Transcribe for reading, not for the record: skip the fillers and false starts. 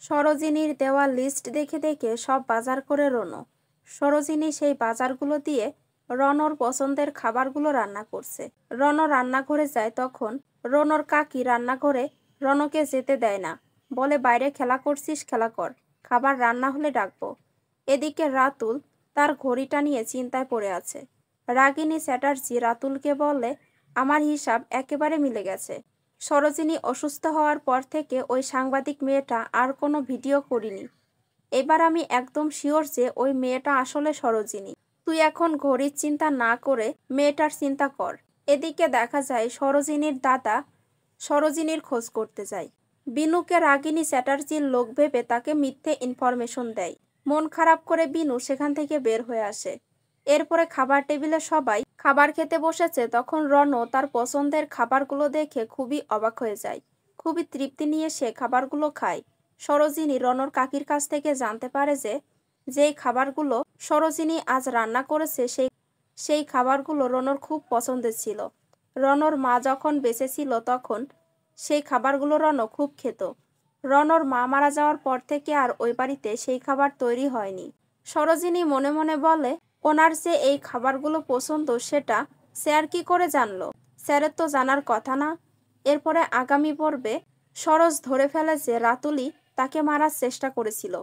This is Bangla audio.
সরোজিনীর দেওয়া লিস্ট দেখে দেখে সব বাজার করে রনো। সরোজিনী সেই বাজারগুলো দিয়ে রনোর পছন্দের খাবারগুলো রান্না করছে। রনো রান্নাঘরে যায়, তখন রনোর কাকি রান্নাঘরে রনোকে যেতে দেয় না, বলে বাইরে খেলা করছিস, খেলা কর, খাবার রান্না হলে ডাকবো। এদিকে রাতুল তার ঘড়িটা নিয়ে চিন্তায় পড়ে আছে। রাগিনী চ্যাটার্জি রাতুলকে বলে, আমার হিসাব একেবারে মিলে গেছে। সরোজিনী অসুস্থ হওয়ার পর থেকে ওই সাংবাদিক মেয়েটা আর কোনো ভিডিও করিনি। এবার আমি একদম শিওর যে ওই মেয়েটা আসলে সরোজিনী। তুই এখন ঘড়ির চিন্তা না করে মেয়েটার চিন্তা কর। এদিকে দেখা যায় সরোজিনীর দাদা সরোজিনীর খোঁজ করতে যায়। বিনুকে রাগিনী চ্যাটার্জির লোক ভেবে তাকে মিথ্যে ইনফরমেশন দেয়। মন খারাপ করে বিনু সেখান থেকে বের হয়ে আসে। এরপরে খাবার টেবিলে সবাই খাবার খেতে বসেছে, তখন রনো তার পছন্দের খাবারগুলো দেখে খুবই অবাক হয়ে যায়। খুবই তৃপ্তি নিয়ে সে খাবারগুলো খায়। সরোজিনী রনোর কাকির কাছ থেকে জানতে পারে যে যেই খাবারগুলো সরোজিনী আজ রান্না করেছে সেই খাবারগুলো রনোর খুব পছন্দের ছিল। রনোর মা যখন বেঁচে ছিল তখন সেই খাবারগুলো রনো খুব খেত। রনোর মা মারা যাওয়ার পর থেকে আর ওই বাড়িতে সেই খাবার তৈরি হয়নি। সরোজিনী মনে মনে বলে, ওনার যে এই খাবারগুলো পছন্দ সেটা স্যার কি করে জানলো? স্যারের তো জানার কথা না। এরপরে আগামী পর্বে সরোজ ধরে ফেলে যে রাতুলি তাকে মারার চেষ্টা করেছিল।